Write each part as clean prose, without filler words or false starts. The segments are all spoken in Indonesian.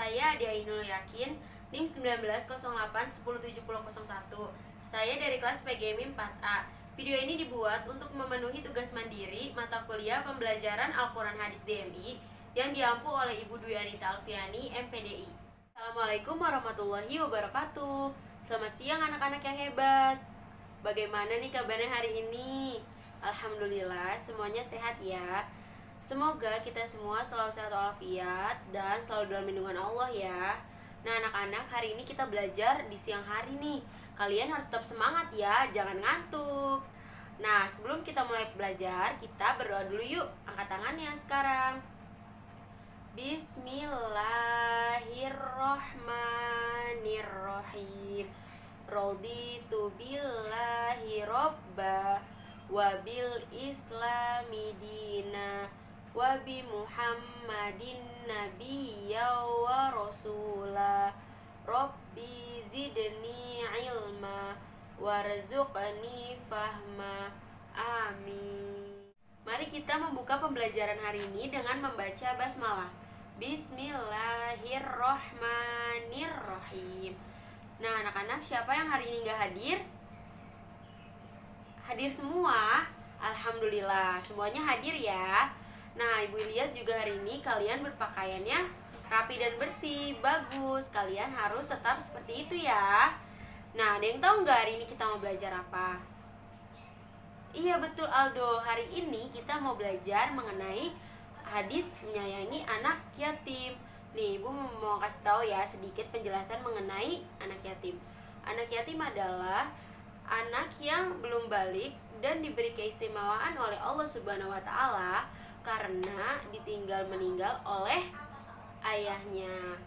saya Adi Ainul Yakin, NIM 1908107001. Saya dari kelas PGMI 4A. Video ini dibuat untuk memenuhi tugas mandiri mata kuliah pembelajaran Al-Quran Hadis DMI yang diampu oleh Ibu Dwi Anita Alfiani, MPDI. Assalamualaikum warahmatullahi wabarakatuh. Selamat siang anak-anak yang hebat. Bagaimana nih kabarnya hari ini? Alhamdulillah semuanya sehat ya. Semoga kita semua selalu sehat walafiat dan selalu dalam lindungan Allah ya. Nah anak-anak, hari ini kita belajar di siang hari nih. Kalian harus tetap semangat ya, jangan ngantuk. Nah sebelum kita mulai belajar, kita berdoa dulu yuk. Angkat tangannya sekarang. Bismillahirrohmanirrohim. Raditu billahi robba wa bil islami dina wa bi muhammadin nabiyya wa rasula. Rabbi zidni ilma warzuqni fahma. Amin. Mari kita membuka pembelajaran hari ini dengan membaca basmalah. Bismillahirrohmanirrohim. Nah anak-anak, siapa yang hari ini gak hadir? Hadir semua? Alhamdulillah, semuanya hadir ya. Nah ibu lihat juga hari ini kalian berpakaiannya rapi dan bersih, bagus. Kalian harus tetap seperti itu ya. Nah ada yang tahu gak hari ini kita mau belajar apa? Iya betul Aldo, hari ini kita mau belajar mengenai hadis menyayangi anak yatim. Nih ibu mau kasih tahu ya sedikit penjelasan mengenai anak yatim. Anak yatim adalah anak yang belum balik dan diberi keistimewaan oleh Allah Subhanahu wa Ta'ala karena ditinggal meninggal oleh ayahnya.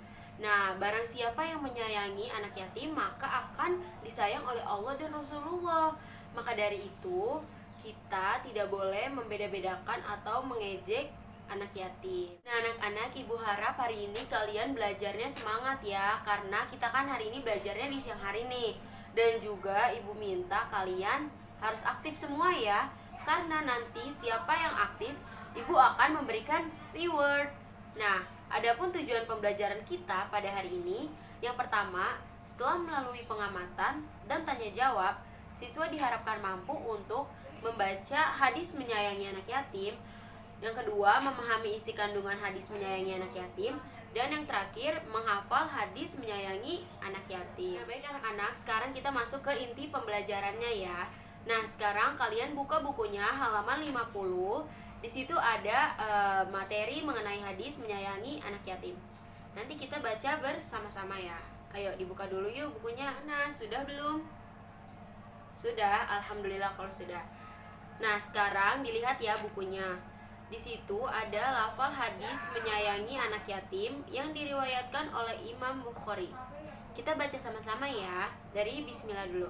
Nah, barang siapa yang menyayangi anak yatim maka akan disayang oleh Allah dan Rasulullah. Maka dari itu, kita tidak boleh membeda-bedakan atau mengejek anak yatim. Nah, anak-anak, ibu harap hari ini kalian belajarnya semangat ya, karena kita kan hari ini belajarnya di siang hari nih. Dan juga ibu minta kalian harus aktif semua ya, karena nanti siapa yang aktif, ibu akan memberikan reward. Nah, adapun tujuan pembelajaran kita pada hari ini, yang pertama, setelah melalui pengamatan dan tanya jawab, siswa diharapkan mampu untuk membaca hadis menyayangi anak yatim. Yang kedua, memahami isi kandungan hadis menyayangi anak yatim. Dan yang terakhir, menghafal hadis menyayangi anak yatim. Nah, baik anak-anak, sekarang kita masuk ke inti pembelajarannya ya. Nah, sekarang kalian buka bukunya halaman 50. Di situ ada materi mengenai hadis menyayangi anak yatim. Nanti kita baca bersama-sama ya. Ayo dibuka dulu yuk bukunya. Nah, sudah belum? Sudah, alhamdulillah kalau sudah. Nah, sekarang dilihat ya bukunya. Di situ ada lafal hadis menyayangi anak yatim yang diriwayatkan oleh Imam Bukhari. Kita baca sama-sama ya. Dari bismillah dulu.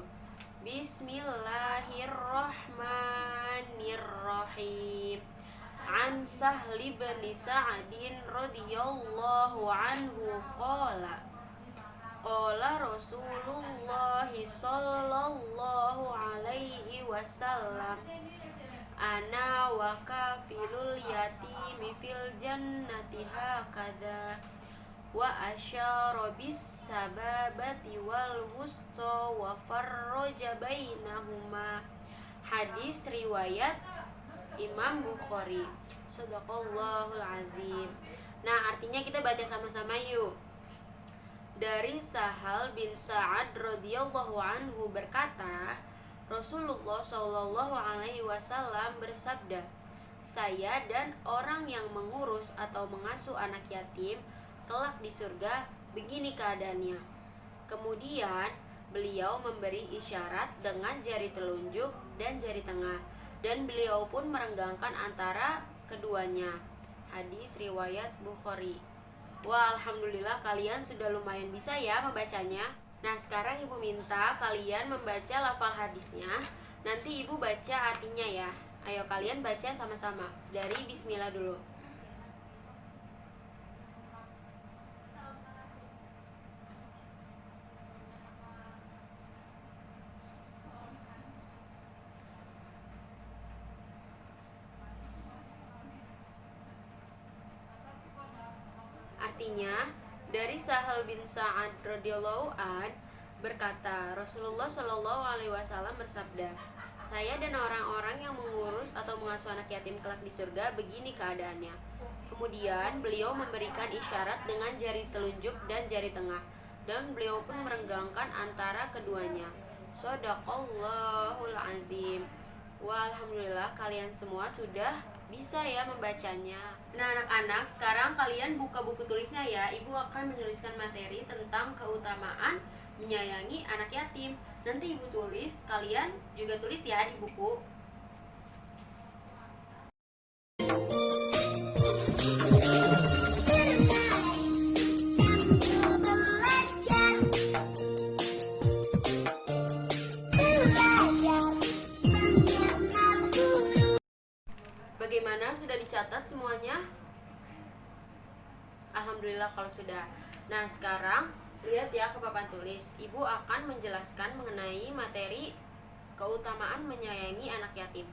Bismillahirrahmanirrahim. An Sahli bin Sa'adin radhiyallahu anhu qala Rasulullah sallallahu alaihi wasallam, ana wa kafilul yatimi fil jannati hakadha wa asyara bis sababati wal wusta wa farraja bainahuma. Hadis riwayat Imam Bukhari. Shadaqallahul azim. Nah artinya kita baca sama-sama yuk. Dari Sahal bin Sa'ad radhiyallahu anhu berkata, Rasulullah Shallallahu alaihi wasallam bersabda, saya dan orang yang mengurus atau mengasuh anak yatim kelak di surga begini keadaannya. Kemudian beliau memberi isyarat dengan jari telunjuk dan jari tengah, dan beliau pun merenggangkan antara keduanya. Hadis riwayat Bukhari. Wah, alhamdulillah kalian sudah lumayan bisa ya membacanya. Nah, sekarang ibu minta kalian membaca lafal hadisnya. Nanti ibu baca artinya ya. Ayo kalian baca sama-sama. Dari bismillah dulu. Artinya, Dari Sahal bin Sa'ad radhiyallahu an berkata, Rasulullah Shallallahu alaihi wasallam bersabda, saya dan orang-orang yang mengurus atau mengasuh anak yatim kelak di surga begini keadaannya. Kemudian beliau memberikan isyarat dengan jari telunjuk dan jari tengah, dan beliau pun merenggangkan antara keduanya. Shadaqallahul azim. Walhamdulillah kalian semua sudah bisa ya membacanya. Nah anak-anak, sekarang kalian buka buku tulisnya ya. Ibu akan menuliskan materi tentang keutamaan menyayangi anak yatim. Nanti ibu tulis, kalian juga tulis ya di buku. Bagaimana, sudah dicatat semuanya? Alhamdulillah kalau sudah. Nah sekarang lihat ya ke papan tulis. Ibu akan menjelaskan mengenai materi keutamaan menyayangi anak yatim.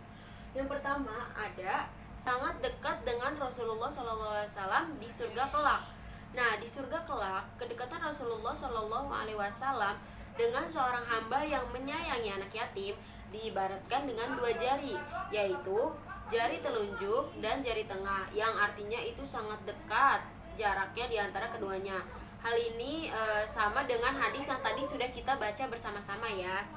Yang pertama ada sangat dekat dengan Rasulullah SAW di surga kelak. Nah di surga kelak kedekatan Rasulullah SAW dengan seorang hamba yang menyayangi anak yatim diibaratkan dengan dua jari, yaitu jari telunjuk dan jari tengah, yang artinya itu sangat dekat jaraknya di antara keduanya. Hal ini sama dengan hadis yang tadi sudah kita baca bersama-sama ya.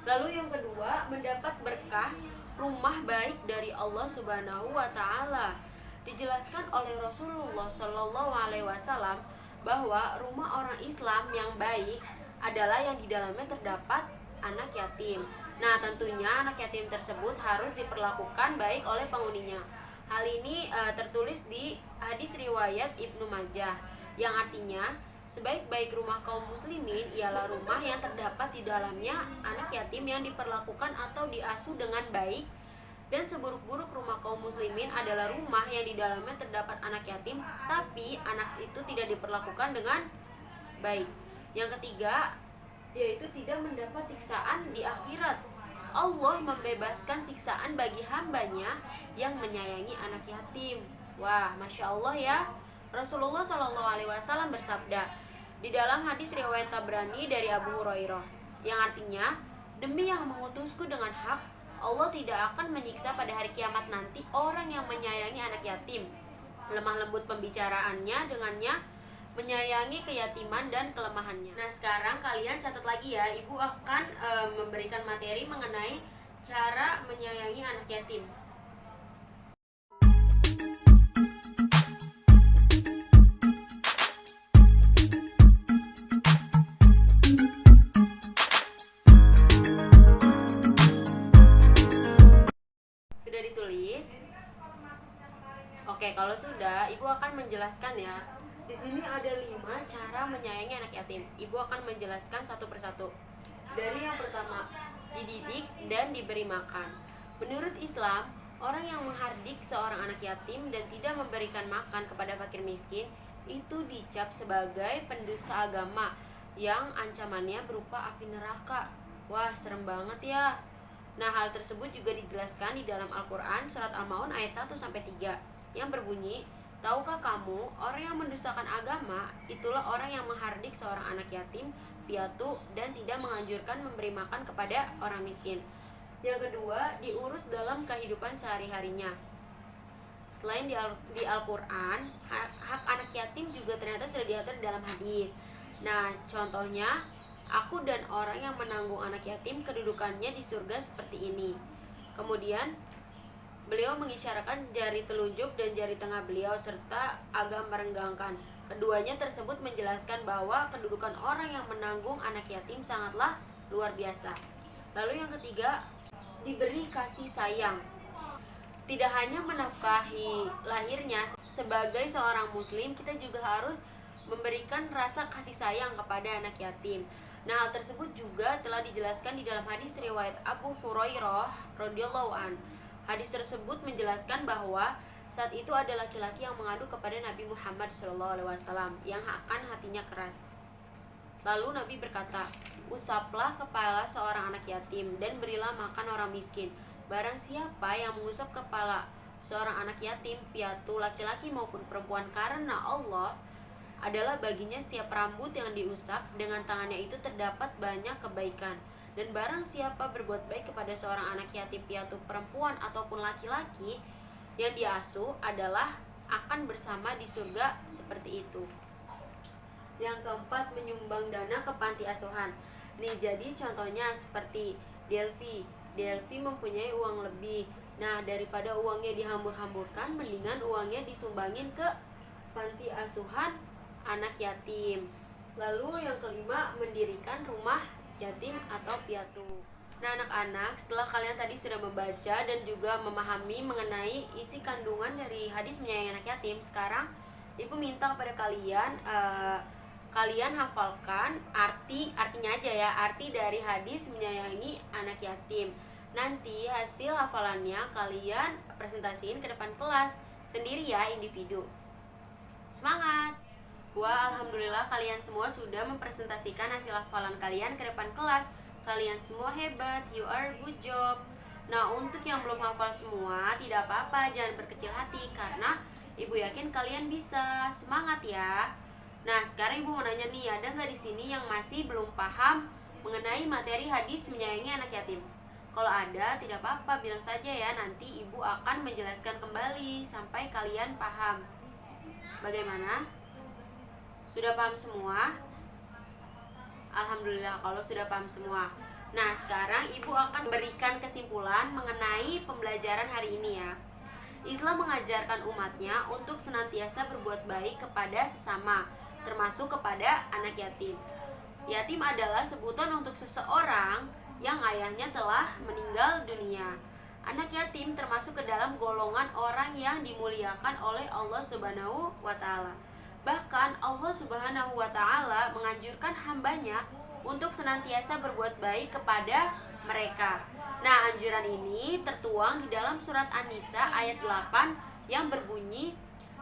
Lalu yang kedua, mendapat berkah rumah baik dari Allah Subhanahu wa taala. Dijelaskan oleh Rasulullah Shallallahu alaihi wasallam bahwa rumah orang Islam yang baik adalah yang di dalamnya terdapat anak yatim. Nah, tentunya anak yatim tersebut harus diperlakukan baik oleh penghuninya. Hal ini tertulis di hadis riwayat Ibnu Majah, yang artinya sebaik-baik rumah kaum muslimin ialah rumah yang terdapat di dalamnya anak yatim yang diperlakukan atau diasuh dengan baik, dan seburuk-buruk rumah kaum muslimin adalah rumah yang di dalamnya terdapat anak yatim tapi anak itu tidak diperlakukan dengan baik. Yang ketiga, yaitu tidak mendapat siksaan di akhirat. Allah membebaskan siksaan bagi hambanya yang menyayangi anak yatim. Wah, Masya Allah ya. Rasulullah SAW bersabda di dalam hadis riwayat Tabrani dari Abu Hurairah, yang artinya, demi yang mengutusku dengan hak, Allah tidak akan menyiksa pada hari kiamat nanti orang yang menyayangi anak yatim, lemah lembut pembicaraannya dengannya, menyayangi keyatiman dan kelemahannya. Nah sekarang kalian catat lagi ya. Ibu akan memberikan materi mengenai cara menyayangi anak yatim. Sudah ditulis? Oke, kalau sudah, ibu akan menjelaskan ya. Di sini ada 5 cara menyayangi anak yatim. Ibu akan menjelaskan satu persatu. Dari yang pertama, dididik dan diberi makan. Menurut Islam, orang yang menghardik seorang anak yatim dan tidak memberikan makan kepada fakir miskin itu dicap sebagai pendusta agama yang ancamannya berupa api neraka. Wah, serem banget ya. Nah, hal tersebut juga dijelaskan di dalam Al-Quran surat Al-Maun ayat 1-3 yang berbunyi, tahukah kamu, orang yang mendustakan agama itulah orang yang menghardik seorang anak yatim, piatu, dan tidak menganjurkan memberi makan kepada orang miskin. Yang kedua, diurus dalam kehidupan sehari-harinya. Selain di Al-Quran, hak anak yatim juga ternyata sudah diatur dalam hadis. Nah, contohnya, aku dan orang yang menanggung anak yatim kedudukannya di surga seperti ini. Kemudian beliau mengisyaratkan jari telunjuk dan jari tengah beliau serta agak merenggangkan. Keduanya tersebut menjelaskan bahwa kedudukan orang yang menanggung anak yatim sangatlah luar biasa. Lalu yang ketiga, diberi kasih sayang. Tidak hanya menafkahi lahirnya, sebagai seorang muslim kita juga harus memberikan rasa kasih sayang kepada anak yatim. Nah, hal tersebut juga telah dijelaskan di dalam hadis riwayat Abu Hurairah radhiyallahu an. Hadis tersebut menjelaskan bahwa saat itu ada laki-laki yang mengadu kepada Nabi Muhammad SAW yang akan hatinya keras. Lalu Nabi berkata, usaplah kepala seorang anak yatim dan berilah makan orang miskin. Barang siapa yang mengusap kepala seorang anak yatim, piatu, laki-laki maupun perempuan karena Allah, adalah baginya setiap rambut yang diusap dengan tangannya itu terdapat banyak kebaikan. Dan barang siapa berbuat baik kepada seorang anak yatim piatu perempuan ataupun laki-laki yang diasuh adalah akan bersama di surga seperti itu. Yang keempat, menyumbang dana ke panti asuhan. Nih, jadi contohnya seperti Delvi mempunyai uang lebih. Nah, daripada uangnya dihambur-hamburkan, mendingan uangnya disumbangin ke panti asuhan anak yatim. Lalu yang kelima, mendirikan rumah yatim atau piatu. Nah, anak-anak, setelah kalian tadi sudah membaca dan juga memahami mengenai isi kandungan dari hadis menyayangi anak yatim, sekarang Ibu minta kepada kalian hafalkan artinya aja ya, arti dari hadis menyayangi anak yatim. Nanti hasil hafalannya kalian presentasiin ke depan kelas sendiri ya, individu. Semangat! Wah, alhamdulillah kalian semua sudah mempresentasikan hasil hafalan kalian ke depan kelas. Kalian semua hebat, you are good job. Nah, untuk yang belum hafal semua, tidak apa-apa, jangan berkecil hati karena Ibu yakin kalian bisa. Semangat ya! Nah, sekarang Ibu mau nanya nih, ada nggak di sini yang masih belum paham mengenai materi hadis menyayangi anak yatim? Kalau ada, tidak apa-apa, bilang saja ya, nanti Ibu akan menjelaskan kembali sampai kalian paham. Bagaimana? Sudah paham semua? Alhamdulillah kalau sudah paham semua. Nah, sekarang Ibu akan memberikan kesimpulan mengenai pembelajaran hari ini ya. Islam mengajarkan umatnya untuk senantiasa berbuat baik kepada sesama, termasuk kepada anak yatim. Yatim adalah sebutan untuk seseorang yang ayahnya telah meninggal dunia. Anak yatim termasuk ke dalam golongan orang yang dimuliakan oleh Allah Subhanahu wa Ta'ala. Bahkan Allah Subhanahu wa Ta'ala menganjurkan hambanya untuk senantiasa berbuat baik kepada mereka. Nah, anjuran ini tertuang di dalam surat An-Nisa ayat 8 yang berbunyi,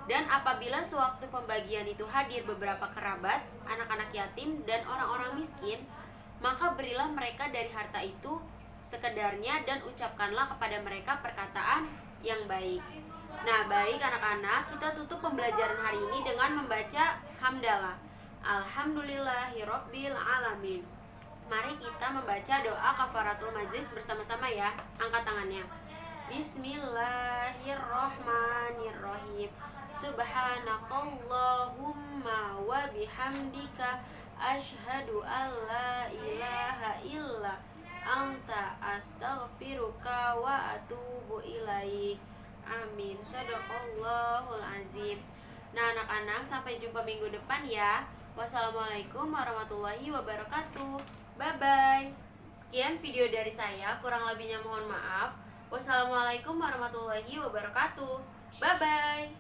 dan apabila sewaktu pembagian itu hadir beberapa kerabat, anak-anak yatim dan orang-orang miskin, maka berilah mereka dari harta itu sekedarnya dan ucapkanlah kepada mereka perkataan yang baik. Nah, baik anak-anak, kita tutup pembelajaran hari ini dengan membaca hamdalah. Alhamdulillahirabbil alamin. Mari kita membaca doa kafaratul majlis bersama-sama ya. Angkat tangannya. Bismillahirrahmanirrahim. Subhanakallahumma wa bihamdika asyhadu an la ilaha illa anta astaghfiruka wa atubu ilaik. Amin. Shadaqallahul azim. Nah, anak-anak, sampai jumpa minggu depan ya. Wassalamualaikum warahmatullahi wabarakatuh. Bye-bye. Sekian video dari saya, kurang lebihnya mohon maaf. Wassalamualaikum warahmatullahi wabarakatuh. Bye-bye.